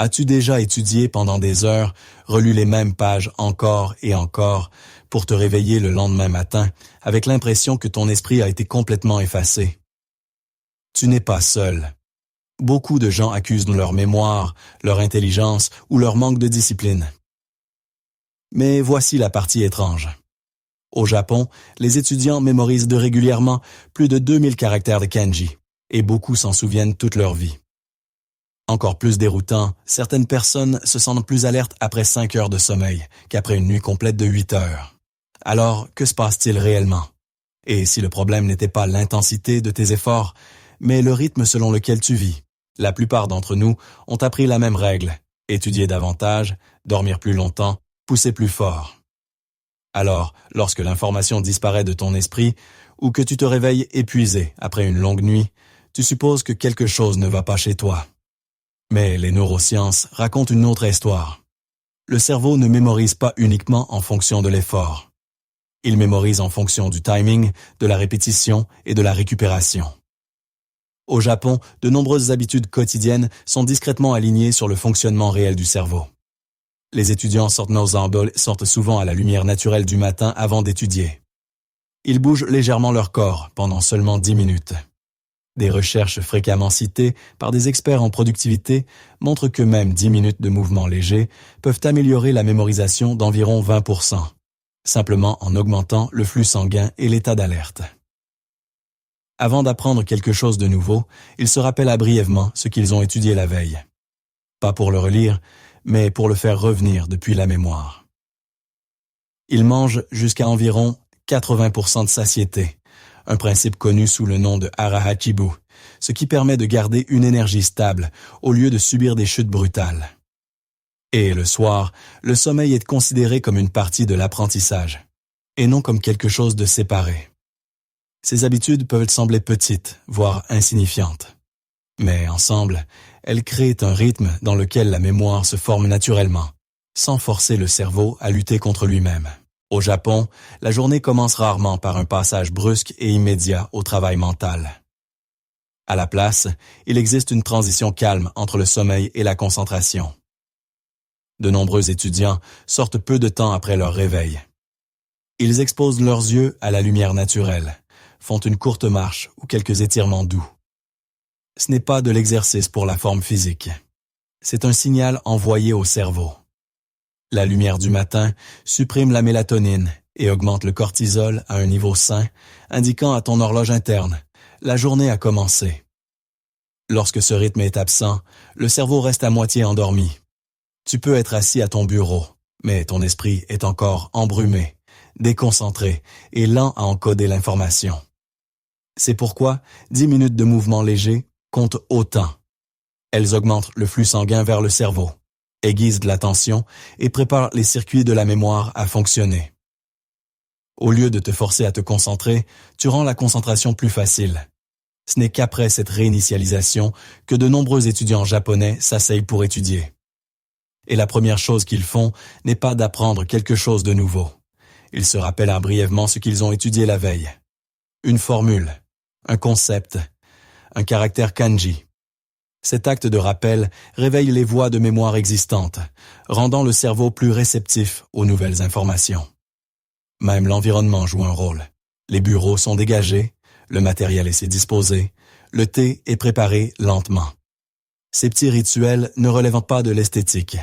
As-tu déjà étudié pendant des heures, relu les mêmes pages encore et encore, pour te réveiller le lendemain matin avec l'impression que ton esprit a été complètement effacé? Tu n'es pas seul. Beaucoup de gens accusent leur mémoire, leur intelligence ou leur manque de discipline. Mais voici la partie étrange. Au Japon, les étudiants mémorisent régulièrement plus de 2000 caractères de kanji, et beaucoup s'en souviennent toute leur vie. Encore plus déroutant, certaines personnes se sentent plus alertes après 5 heures de sommeil qu'après une nuit complète de 8 heures. Alors, que se passe-t-il réellement? Et si le problème n'était pas l'intensité de tes efforts, mais le rythme selon lequel tu vis? La plupart d'entre nous ont appris la même règle: étudier davantage, dormir plus longtemps, pousser plus fort. Alors, lorsque l'information disparaît de ton esprit ou que tu te réveilles épuisé après une longue nuit, tu supposes que quelque chose ne va pas chez toi. Mais les neurosciences racontent une autre histoire. Le cerveau ne mémorise pas uniquement en fonction de l'effort. Il mémorise en fonction du timing, de la répétition et de la récupération. Au Japon, de nombreuses habitudes quotidiennes sont discrètement alignées sur le fonctionnement réel du cerveau. Les étudiants sortent souvent à la lumière naturelle du matin avant d'étudier. Ils bougent légèrement leur corps pendant seulement 10 minutes. Des recherches fréquemment citées par des experts en productivité montrent que même 10 minutes de mouvement léger peuvent améliorer la mémorisation d'environ 20%, simplement en augmentant le flux sanguin et l'état d'alerte. Avant d'apprendre quelque chose de nouveau, ils se rappellent brièvement ce qu'ils ont étudié la veille. Pas pour le relire, mais pour le faire revenir depuis la mémoire. Ils mangent jusqu'à environ 80% de satiété, un principe connu sous le nom de hara-hachibu, ce qui permet de garder une énergie stable au lieu de subir des chutes brutales. Et le soir, le sommeil est considéré comme une partie de l'apprentissage, et non comme quelque chose de séparé. Ces habitudes peuvent sembler petites, voire insignifiantes. Mais ensemble, elles créent un rythme dans lequel la mémoire se forme naturellement, sans forcer le cerveau à lutter contre lui-même. Au Japon, la journée commence rarement par un passage brusque et immédiat au travail mental. À la place, il existe une transition calme entre le sommeil et la concentration. De nombreux étudiants sortent peu de temps après leur réveil. Ils exposent leurs yeux à la lumière naturelle, font une courte marche ou quelques étirements doux. Ce n'est pas de l'exercice pour la forme physique. C'est un signal envoyé au cerveau. La lumière du matin supprime la mélatonine et augmente le cortisol à un niveau sain, indiquant à ton horloge interne: la journée a commencé. Lorsque ce rythme est absent, le cerveau reste à moitié endormi. Tu peux être assis à ton bureau, mais ton esprit est encore embrumé, déconcentré et lent à encoder l'information. C'est pourquoi 10 minutes de mouvement léger comptent autant. Elles augmentent le flux sanguin vers le cerveau, aiguisent l'attention et préparent les circuits de la mémoire à fonctionner. Au lieu de te forcer à te concentrer, tu rends la concentration plus facile. Ce n'est qu'après cette réinitialisation que de nombreux étudiants japonais s'asseyent pour étudier. Et la première chose qu'ils font n'est pas d'apprendre quelque chose de nouveau. Ils se rappellent brièvement ce qu'ils ont étudié la veille. Une formule, un concept, un caractère kanji. Cet acte de rappel réveille les voies de mémoire existantes, rendant le cerveau plus réceptif aux nouvelles informations. Même l'environnement joue un rôle. Les bureaux sont dégagés, le matériel est disposé, le thé est préparé lentement. Ces petits rituels ne relèvent pas de l'esthétique.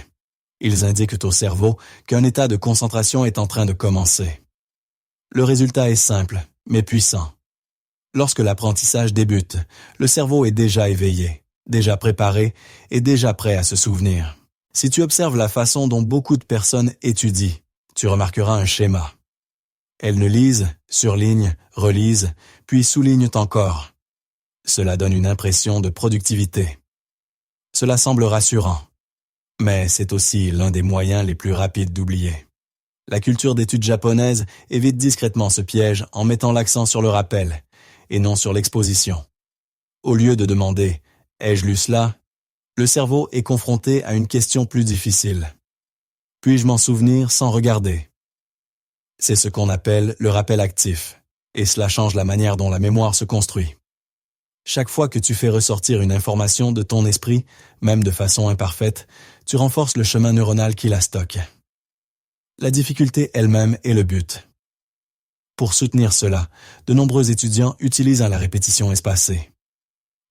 Ils indiquent au cerveau qu'un état de concentration est en train de commencer. Le résultat est simple, mais puissant. Lorsque l'apprentissage débute, le cerveau est déjà éveillé, déjà préparé et déjà prêt à se souvenir. Si tu observes la façon dont beaucoup de personnes étudient, tu remarqueras un schéma. Elles ne lisent, surlignent, relisent, puis soulignent encore. Cela donne une impression de productivité. Cela semble rassurant, mais c'est aussi l'un des moyens les plus rapides d'oublier. La culture d'études japonaise évite discrètement ce piège en mettant l'accent sur le rappel, et non sur l'exposition. Au lieu de demander « ai-je lu cela ?», le cerveau est confronté à une question plus difficile. Puis-je m'en souvenir sans regarder? C'est ce qu'on appelle le rappel actif, et cela change la manière dont la mémoire se construit. Chaque fois que tu fais ressortir une information de ton esprit, même de façon imparfaite, tu renforces le chemin neuronal qui la stocke. La difficulté elle-même est le but. Pour soutenir cela, de nombreux étudiants utilisent la répétition espacée.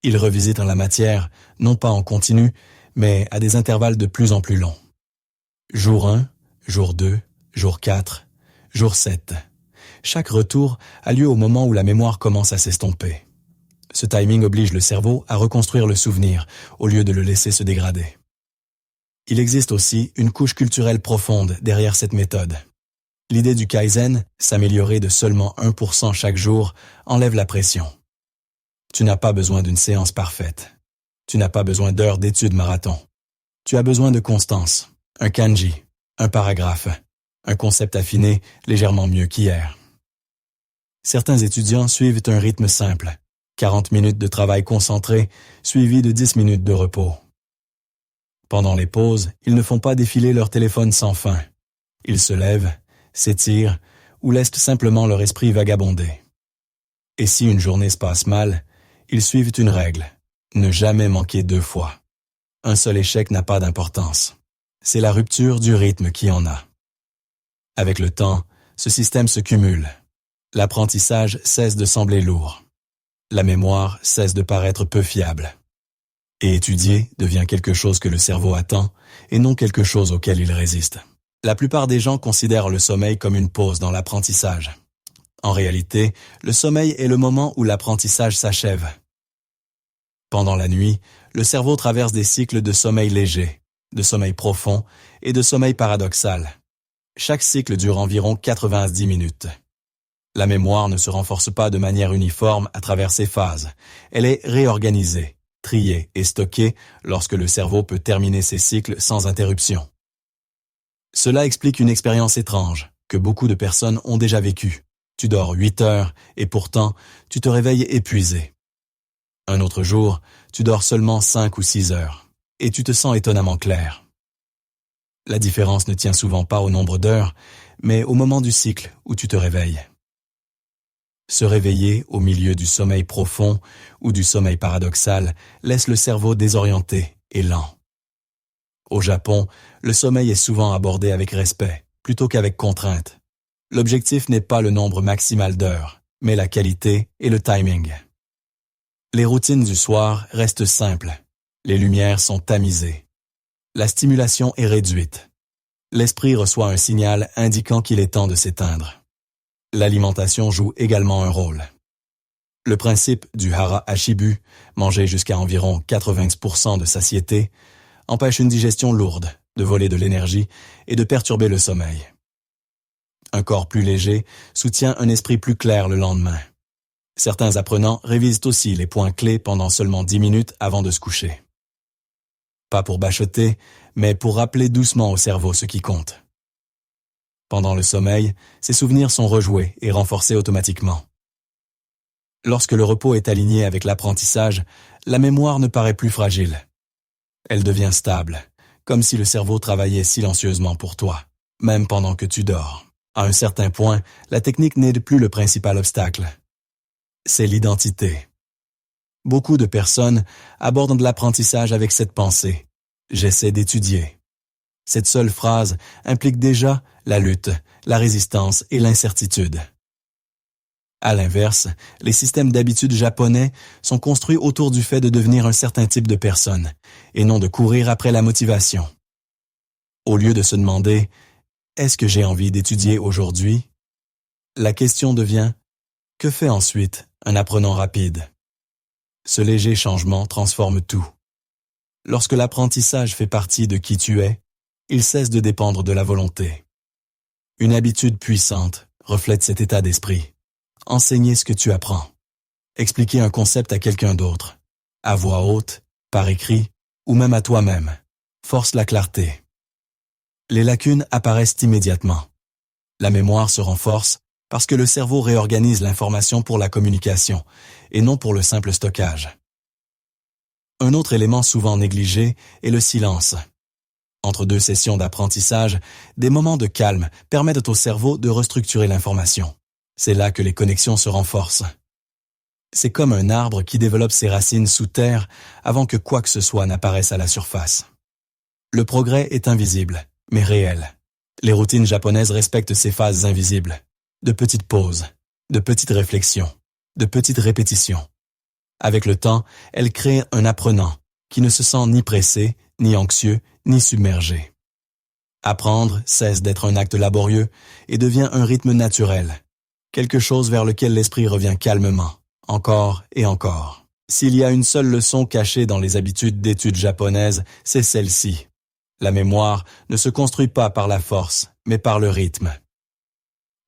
Ils revisitent la matière, non pas en continu, mais à des intervalles de plus en plus longs. Jour 1, jour 2, jour 4, jour 7. Chaque retour a lieu au moment où la mémoire commence à s'estomper. Ce timing oblige le cerveau à reconstruire le souvenir, au lieu de le laisser se dégrader. Il existe aussi une couche culturelle profonde derrière cette méthode. L'idée du Kaizen, s'améliorer de seulement 1% chaque jour, enlève la pression. Tu n'as pas besoin d'une séance parfaite. Tu n'as pas besoin d'heures d'études marathon. Tu as besoin de constance, un kanji, un paragraphe, un concept affiné légèrement mieux qu'hier. Certains étudiants suivent un rythme simple, 40 minutes de travail concentré, suivi de 10 minutes de repos. Pendant les pauses, ils ne font pas défiler leur téléphone sans fin. Ils se lèvent, s'étirent ou laissent simplement leur esprit vagabonder. Et si une journée se passe mal, ils suivent une règle, ne jamais manquer 2 fois. Un seul échec n'a pas d'importance. C'est la rupture du rythme qui en a. Avec le temps, ce système se cumule. L'apprentissage cesse de sembler lourd. La mémoire cesse de paraître peu fiable. Et étudier devient quelque chose que le cerveau attend et non quelque chose auquel il résiste. La plupart des gens considèrent le sommeil comme une pause dans l'apprentissage. En réalité, le sommeil est le moment où l'apprentissage s'achève. Pendant la nuit, le cerveau traverse des cycles de sommeil léger, de sommeil profond et de sommeil paradoxal. Chaque cycle dure environ 90 minutes. La mémoire ne se renforce pas de manière uniforme à travers ces phases. Elle est réorganisée, triée et stockée lorsque le cerveau peut terminer ses cycles sans interruption. Cela explique une expérience étrange que beaucoup de personnes ont déjà vécue. Tu dors 8 heures et pourtant, tu te réveilles épuisé. Un autre jour, tu dors seulement 5 ou 6 heures et tu te sens étonnamment clair. La différence ne tient souvent pas au nombre d'heures, mais au moment du cycle où tu te réveilles. Se réveiller au milieu du sommeil profond ou du sommeil paradoxal laisse le cerveau désorienté et lent. Au Japon, le sommeil est souvent abordé avec respect, plutôt qu'avec contrainte. L'objectif n'est pas le nombre maximal d'heures, mais la qualité et le timing. Les routines du soir restent simples. Les lumières sont tamisées. La stimulation est réduite. L'esprit reçoit un signal indiquant qu'il est temps de s'éteindre. L'alimentation joue également un rôle. Le principe du hara hashibu, manger jusqu'à environ 90% de satiété, empêche une digestion lourde, de voler de l'énergie et de perturber le sommeil. Un corps plus léger soutient un esprit plus clair le lendemain. Certains apprenants révisent aussi les points clés pendant seulement 10 minutes avant de se coucher. Pas pour bachoter, mais pour rappeler doucement au cerveau ce qui compte. Pendant le sommeil, ces souvenirs sont rejoués et renforcés automatiquement. Lorsque le repos est aligné avec l'apprentissage, la mémoire ne paraît plus fragile. Elle devient stable, comme si le cerveau travaillait silencieusement pour toi, même pendant que tu dors. À un certain point, la technique n'est plus le principal obstacle. C'est l'identité. Beaucoup de personnes abordent l'apprentissage avec cette pensée. J'essaie d'étudier. Cette seule phrase implique déjà la lutte, la résistance et l'incertitude. À l'inverse, les systèmes d'habitude japonais sont construits autour du fait de devenir un certain type de personne, et non de courir après la motivation. Au lieu de se demander « Est-ce que j'ai envie d'étudier aujourd'hui ?», la question devient « Que fait ensuite un apprenant rapide ?» Ce léger changement transforme tout. Lorsque l'apprentissage fait partie de qui tu es, il cesse de dépendre de la volonté. Une habitude puissante reflète cet état d'esprit. Enseigner ce que tu apprends. Expliquer un concept à quelqu'un d'autre, à voix haute, par écrit, ou même à toi-même, force la clarté. Les lacunes apparaissent immédiatement. La mémoire se renforce parce que le cerveau réorganise l'information pour la communication, et non pour le simple stockage. Un autre élément souvent négligé est le silence. Entre 2 sessions d'apprentissage, des moments de calme permettent au cerveau de restructurer l'information. C'est là que les connexions se renforcent. C'est comme un arbre qui développe ses racines sous terre avant que quoi que ce soit n'apparaisse à la surface. Le progrès est invisible, mais réel. Les routines japonaises respectent ces phases invisibles. De petites pauses, de petites réflexions, de petites répétitions. Avec le temps, elles créent un apprenant qui ne se sent ni pressé, ni anxieux, ni submergé. Apprendre cesse d'être un acte laborieux et devient un rythme naturel, quelque chose vers lequel l'esprit revient calmement, encore et encore. S'il y a une seule leçon cachée dans les habitudes d'études japonaises, c'est celle-ci. La mémoire ne se construit pas par la force, mais par le rythme.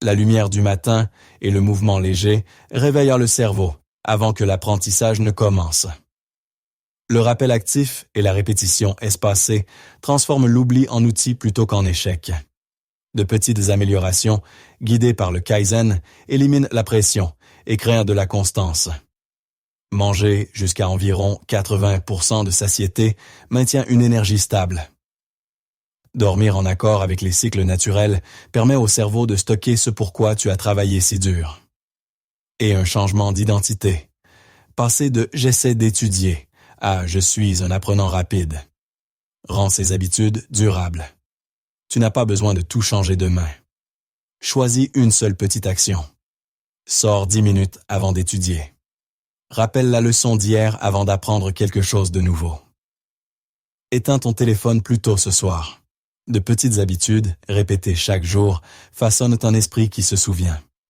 La lumière du matin et le mouvement léger réveillent le cerveau avant que l'apprentissage ne commence. Le rappel actif et la répétition espacée transforment l'oubli en outil plutôt qu'en échec. De petites améliorations, guidées par le Kaizen, éliminent la pression et créent de la constance. Manger jusqu'à environ 80% de satiété maintient une énergie stable. Dormir en accord avec les cycles naturels permet au cerveau de stocker ce pourquoi tu as travaillé si dur. Et un changement d'identité. Passer de « j'essaie d'étudier » à « je suis un apprenant rapide » rend ces habitudes durables. Tu n'as pas besoin de tout changer demain. Choisis une seule petite action. Sors 10 minutes avant d'étudier. Rappelle la leçon d'hier avant d'apprendre quelque chose de nouveau. Éteins ton téléphone plus tôt ce soir. De petites habitudes, répétées chaque jour, façonnent un esprit qui se souvient.